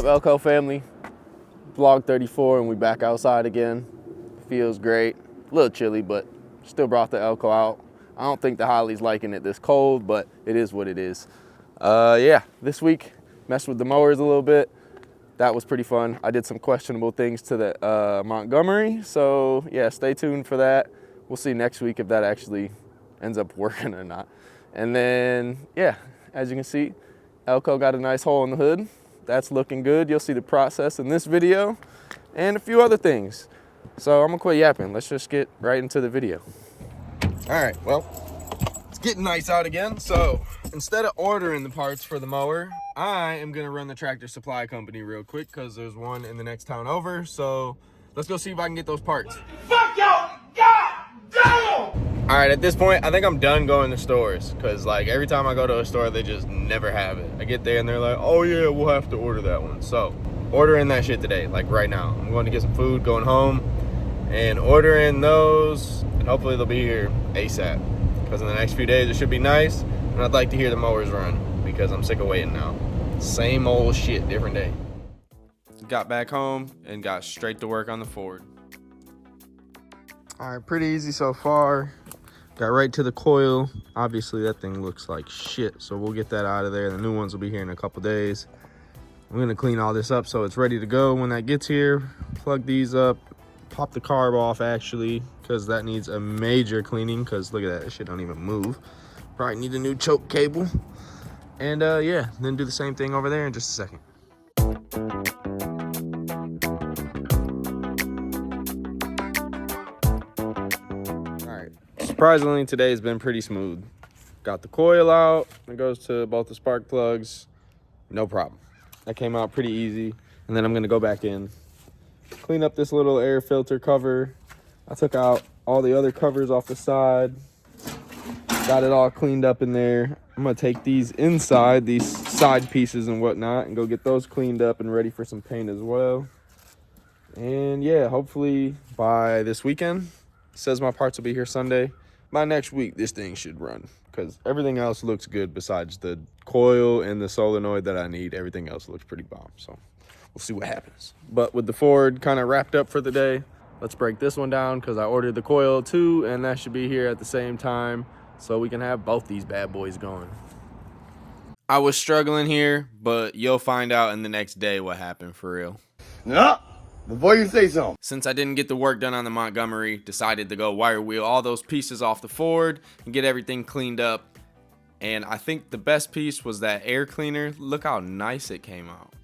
up, Elko family? Vlog 34 and we back outside again. Feels great. A little chilly, but still brought the Elko out. I don't think the Holly's liking it this cold, but it is what it is. Yeah, this week, messed with the mowers a little bit. That was pretty fun. I did some questionable things to the Montgomery, so yeah, stay tuned for that. We'll see next week if that actually ends up working or not. And then, yeah, as you can see, Elko got a nice hole in the hood. That's looking good. You'll see the process in this video and a few other things. So I'm gonna quit yapping. Let's just get right into the video. All right, well, it's getting nice out again. So instead of ordering the parts for the mower, I am gonna run the Tractor Supply Company real quick because there's one in the next town over. So let's go see if I can get those parts. Fuck y'all! God damn! All right, at this point, I think I'm done going to stores because like every time I go to a store, they just never have it. I get there and they're like, oh yeah, we'll have to order that one. So ordering that shit today, like right now. I'm going to get some food, going home and ordering those, and hopefully they'll be here ASAP because in the next few days it should be nice. And I'd like to hear the mowers run because I'm sick of waiting now. Same old shit, different day. Got back home and got straight to work on the Ford. All right, pretty easy so far. Got right to the coil. Obviously that thing looks like shit, so we'll get that out of there. The new ones will be here in a couple days. I'm gonna clean all this up so it's ready to go when that gets here. Plug these up, pop the carb off actually, because that needs a major cleaning, because look at that, shit don't even move. Probably need a new choke cable. And yeah, then do the same thing over there in just a second. Surprisingly, today has been pretty smooth. Got the coil out, it goes to both the spark plugs, no problem. That came out pretty easy. And then I'm gonna go back in, clean up this little air filter cover. I took out all the other covers off the side, got it all cleaned up in there. I'm gonna take these inside, these side pieces and whatnot, and go get those cleaned up and ready for some paint as well. And yeah, hopefully by this weekend, it says my parts will be here Sunday. By next week, this thing should run because everything else looks good besides the coil and the solenoid that I need. Everything else looks pretty bomb, so we'll see what happens. But with the Ford kind of wrapped up for the day, let's break this one down because I ordered the coil too, and that should be here at the same time so we can have both these bad boys going. I was struggling here, but you'll find out in the next day what happened for real. No, before you say something. Since I didn't get the work done on the Montgomery, decided to go wire wheel all those pieces off the Ford and get everything cleaned up. And I think the best piece was that air cleaner. Look how nice it came out.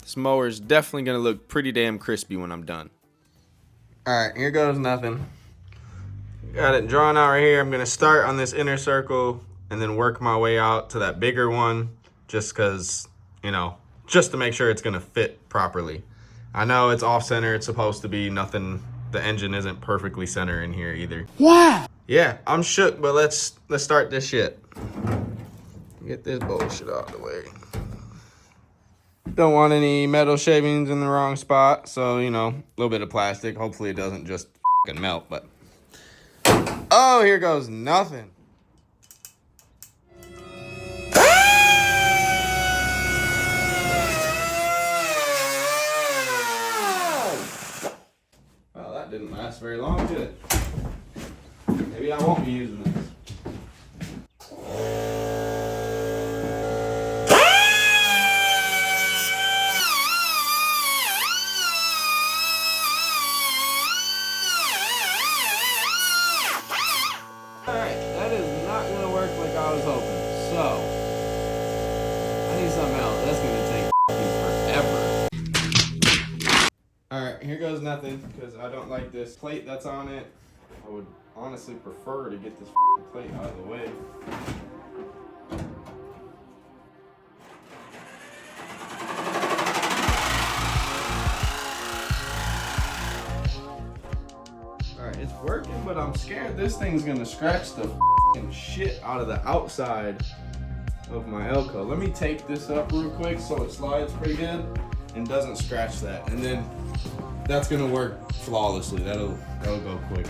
This mower is definitely gonna look pretty damn crispy when I'm done. All right, here goes nothing. Got it drawn out right here. I'm gonna start on this inner circle and then work my way out to that bigger one just cause, you know, just to make sure it's gonna fit properly. I know it's off center, it's supposed to be nothing. The engine isn't perfectly center in here either. Wow. Yeah, I'm shook, but let's start this shit. Get this bullshit out of the way. Don't want any metal shavings in the wrong spot, so you know, a little bit of plastic. Hopefully it doesn't just fucking melt, but oh, here goes nothing. Didn't last very long, did it? Maybe I won't be using this. Alright, that is not gonna work like I was hoping. So I need something else. That's gonna take forever. Alright, here goes nothing because I don't like this plate that's on it. I would honestly prefer to get this plate out of the way. Alright, it's working, but I'm scared this thing's gonna scratch the shit out of the outside of my Elko. Let me tape this up real quick so it slides pretty good and doesn't scratch that. And then that's gonna work flawlessly. That'll go quick.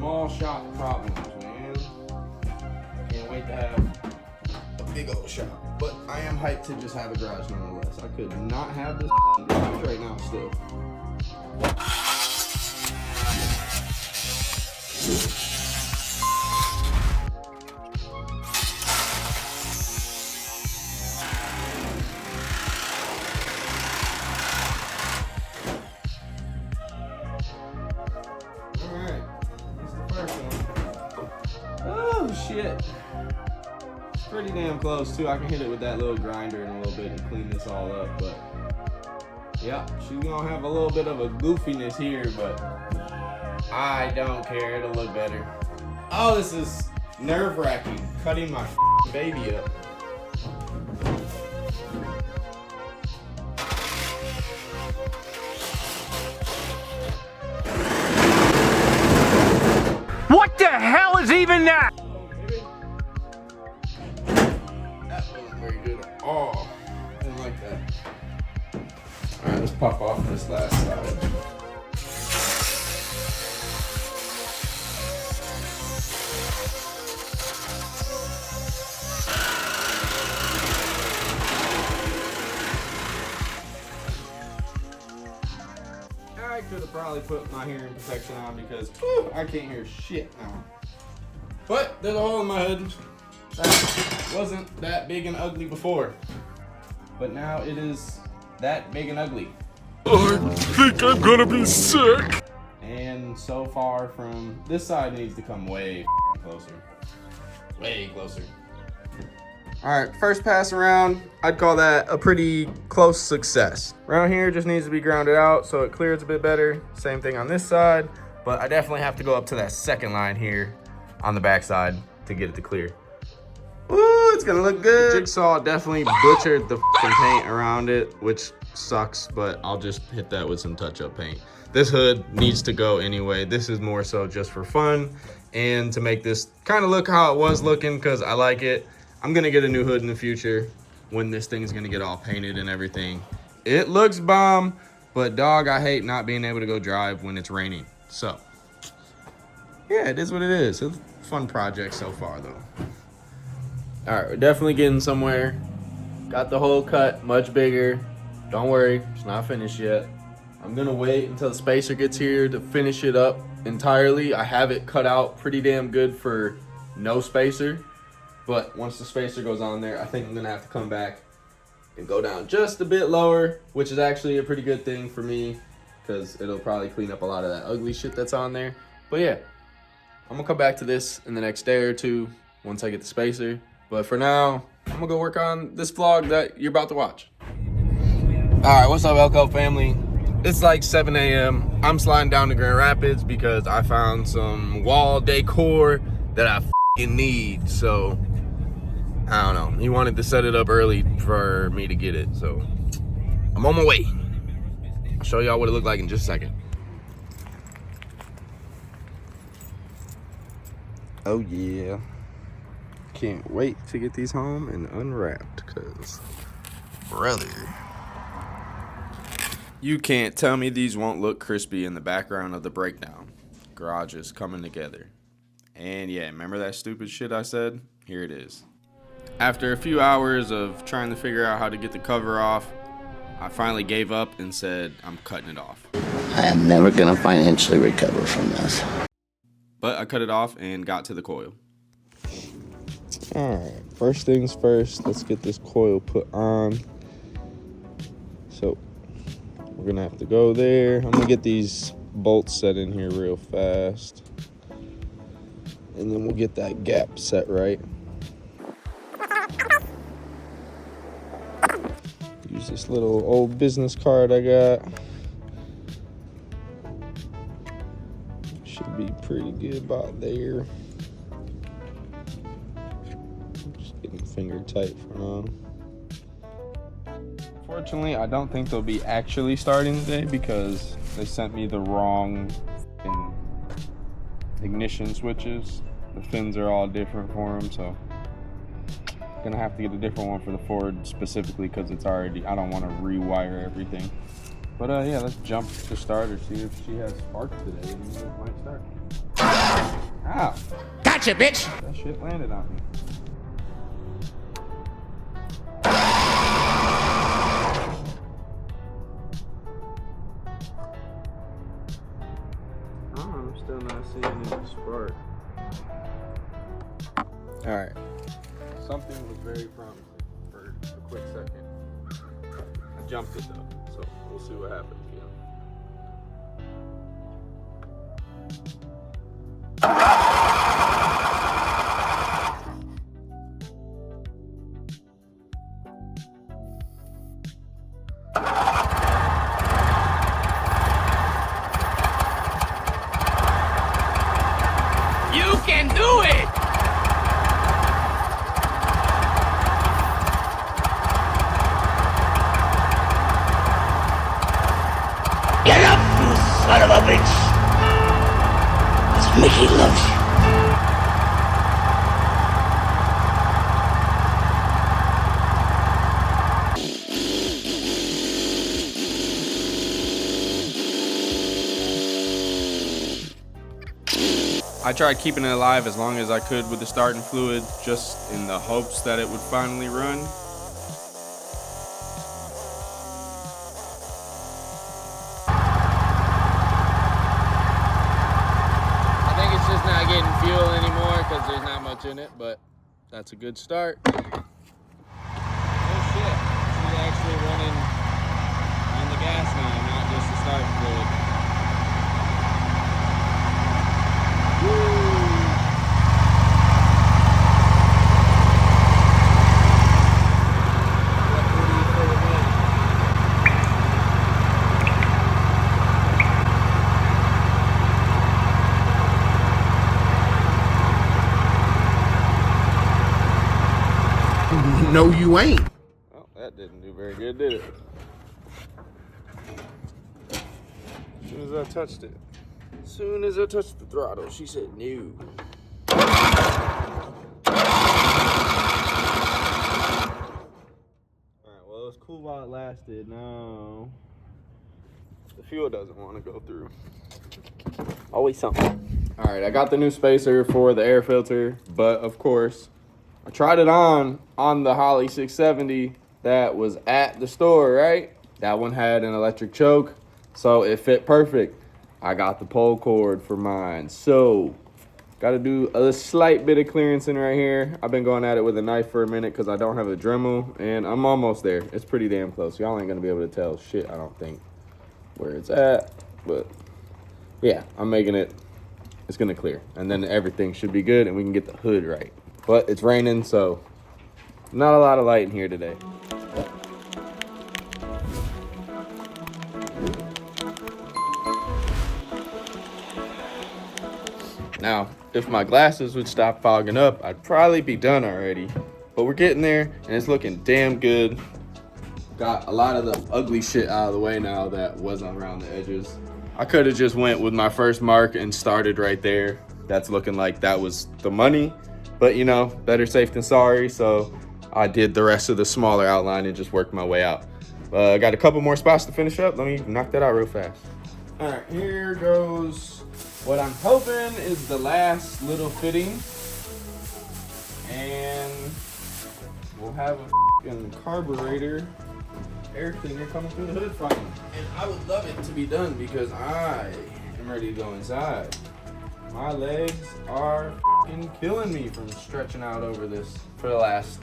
small shop problems, man. Can't wait to have a big old shop. But I am hyped to just have a garage nonetheless. I could not have this garage right now still. Shit. It's pretty damn close too. I can hit it with that little grinder in a little bit and clean this all up, but yeah, she's gonna have a little bit of a goofiness here, but I don't care. It'll look better. Oh, this is nerve-wracking, cutting my baby up. What the hell is even that? That wasn't very good at all. I didn't like that. Alright, let's pop off this last side. I could have probably put my hearing protection on because I can't hear shit now. But there's a hole in my hood. That wasn't that big and ugly before. But now it is that big and ugly. I think I'm gonna be sick. And so far from this side needs to come way closer. Way closer. Alright, first pass around, I'd call that a pretty close success. Around here just needs to be grounded out so it clears a bit better. Same thing on this side, but I definitely have to go up to that second line here on the back side to get it to clear. Ooh, it's gonna look good. The jigsaw definitely butchered the paint around it, which sucks, but I'll just hit that with some touch-up paint. This hood needs to go anyway. This is more so just for fun and to make this kind of look how it was looking because I like it. I'm gonna get a new hood in the future when this thing's gonna get all painted and everything. It looks bomb, but dog, I hate not being able to go drive when it's raining. So, yeah, it is what it is. It's a fun project so far though. All right, we're definitely getting somewhere. Got the hole cut much bigger. Don't worry, it's not finished yet. I'm gonna wait until the spacer gets here to finish it up entirely. I have it cut out pretty damn good for no spacer. But once the spacer goes on there, I think I'm gonna have to come back and go down just a bit lower, which is actually a pretty good thing for me because it'll probably clean up a lot of that ugly shit that's on there. But yeah, I'm gonna come back to this in the next day or two once I get the spacer. But for now, I'm gonna go work on this vlog that you're about to watch. All right, what's up, Elko family? It's like 7 a.m. I'm sliding down to Grand Rapids because I found some wall decor that I f***ing need, so I don't know. He wanted to set it up early for me to get it, so I'm on my way. I'll show y'all what it looked like in just a second. Oh yeah. Can't wait to get these home and unwrapped, cause brother, you can't tell me these won't look crispy in the background of the breakdown. Garage is coming together. And yeah, remember that stupid shit I said? Here it is. After a few hours of trying to figure out how to get the cover off, I finally gave up and said I'm cutting it off. I am never gonna financially recover from this. But I cut it off and got to the coil. Alright, first things first, let's get this coil put on. So, we're gonna have to go there. I'm gonna get these bolts set in here real fast. And then we'll get that gap set right. Use this little old business card I got. Should be pretty good about there. Just getting finger tight for now. Fortunately, I don't think they'll be actually starting today because they sent me the wrong ignition switches. The fins are all different for them, so gonna have to get a different one for the Ford specifically because it's already, I don't want to rewire everything. But yeah, let's jump to start or see if she has sparks today and it might start. Ow. Gotcha, bitch. That shit landed on me. Oh, I'm still not seeing any spark. Alright. Something was very promising for a quick second. I jumped it though, so we'll see what happens, you know. You can do it! Get up, you son of a bitch! Mickey loves you. I tried keeping it alive as long as I could with the starting fluid, just in the hopes that it would finally run. I think it's just not getting fuel anymore because there's not much in it, but that's a good start. Oh shit, she's actually running on the gas now, not just the starting fluid. No, you ain't. Well, that didn't do very good, did it? As soon as I touched it. As soon as I touched the throttle, she said no. Alright, well, it was cool while it lasted. Now, the fuel doesn't want to go through. Always something. Alright, I got the new spacer for the air filter, but of course, I tried it on the Holley 670 that was at the store, right? That one had an electric choke, so it fit perfect. I got the pull cord for mine, so got to do a slight bit of clearance in right here. I've been going at it with a knife for a minute because I don't have a Dremel, and I'm almost there. It's pretty damn close. Y'all ain't gonna be able to tell shit, I don't think, where it's at, but yeah, I'm making it. It's gonna clear, and then everything should be good, and we can get the hood right. But it's raining, so not a lot of light in here today. Now, if my glasses would stop fogging up, I'd probably be done already. But we're getting there, and it's looking damn good. Got a lot of the ugly shit out of the way now that wasn't around the edges. I could have just went with my first mark and started right there. That's looking like that was the money. But, you know, better safe than sorry, so I did the rest of the smaller outline and just worked my way out. I got a couple more spots to finish up. Let me knock that out real fast. All right, here goes what I'm hoping is the last little fitting. And we'll have a f***ing carburetor air cleaner coming through the hood finally. And I would love it to be done because I am ready to go inside. My legs are f***ing killing me from stretching out over this for the last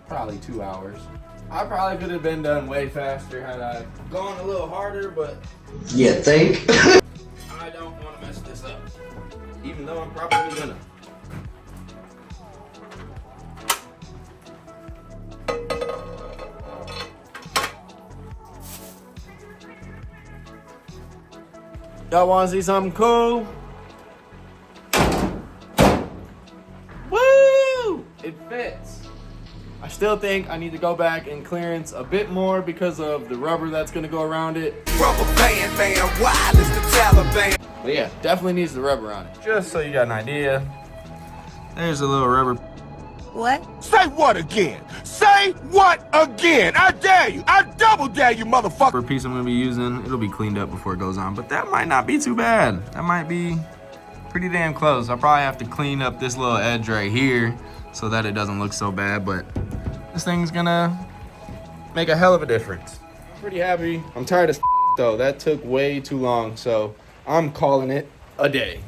probably 2 hours. I probably could have been done way faster had I gone a little harder, but You think? I don't want to mess this up, even though I'm probably gonna. Y'all want to see something cool? Woo! It fits. I still think I need to go back and clearance a bit more because of the rubber that's gonna go around it. Rubber band, man, wild as the Taliban. But yeah, definitely needs the rubber on it. Just so you got an idea, there's a little rubber. What? Say what again? Say what again? I dare you. I double dare you, motherfucker. Piece I'm gonna be using. It'll be cleaned up before it goes on, but that might not be too bad. That might be pretty damn close. I'll probably have to clean up this little edge right here so that it doesn't look so bad, but this thing's gonna make a hell of a difference. Pretty happy. I'm tired of though. That took way too long, so I'm calling it a day.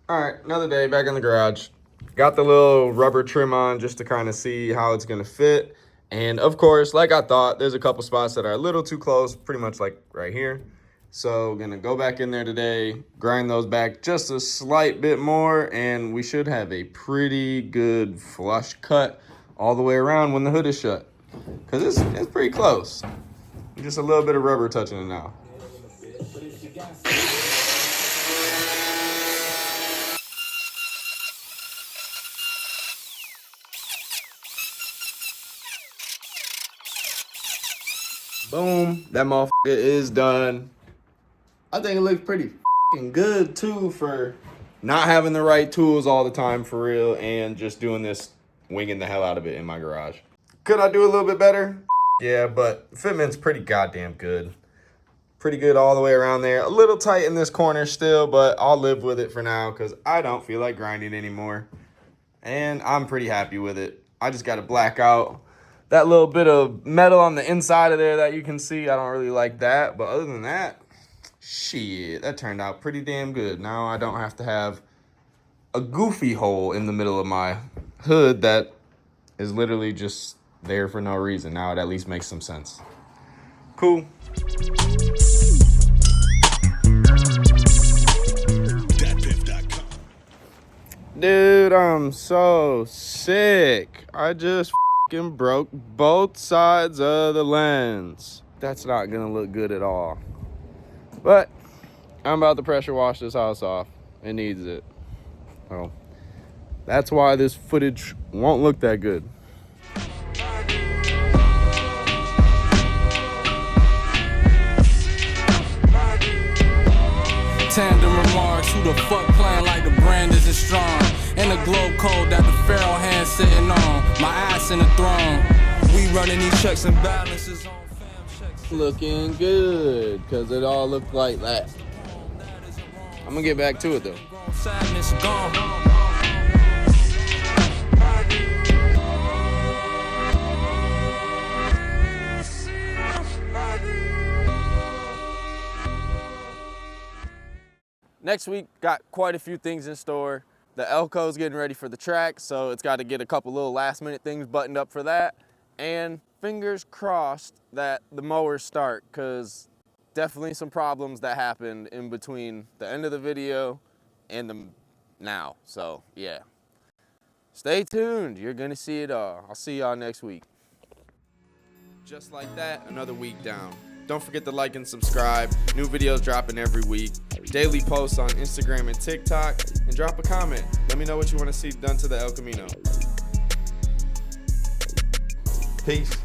All right, another day back in the garage. Got the little rubber trim on just to kind of see how it's gonna fit. And of course, like I thought, there's a couple spots that are a little too close, pretty much like right here. So gonna go back in there today, grind those back just a slight bit more, and we should have a pretty good flush cut all the way around when the hood is shut. Cause it's pretty close. Just a little bit of rubber touching it now. Boom, that motherfucker is done. I think it looks pretty fucking good too for not having the right tools all the time for real and just doing this, winging the hell out of it in my garage. Could I do a little bit better? Yeah, but fitment's pretty goddamn good. Pretty good all the way around there. A little tight in this corner still, but I'll live with it for now because I don't feel like grinding anymore. And I'm pretty happy with it. I just got to black out that little bit of metal on the inside of there that you can see. I don't really like that. But other than that, shit, that turned out pretty damn good. Now I don't have to have a goofy hole in the middle of my hood that is literally just there for no reason. Now it at least makes some sense. Cool. Dude, I'm so sick. I just broke both sides of the lens. That's not gonna look good at all. But I'm about to pressure wash this house off. It needs it. So that's why this footage won't look that good. Tandem remarks, who the fuck playing like the brand isn't strong? In the globe code that the pharaoh hand sitting on, my ass in the throne. We running these checks and balances on fam checks. Looking good, cause it all looked like that. I'm gonna get back to it though. Sadness gone. Next week, got quite a few things in store. The Elco's getting ready for the track, so it's got to get a couple little last minute things buttoned up for that. And fingers crossed that the mowers start, because definitely some problems that happened in between the end of the video and the now. So yeah, stay tuned. You're gonna see it all. I'll see y'all next week. Just like that, another week down. Don't forget to like and subscribe. New videos dropping every week. Daily posts on Instagram and TikTok. And drop a comment. Let me know what you want to see done to the El Camino. Peace.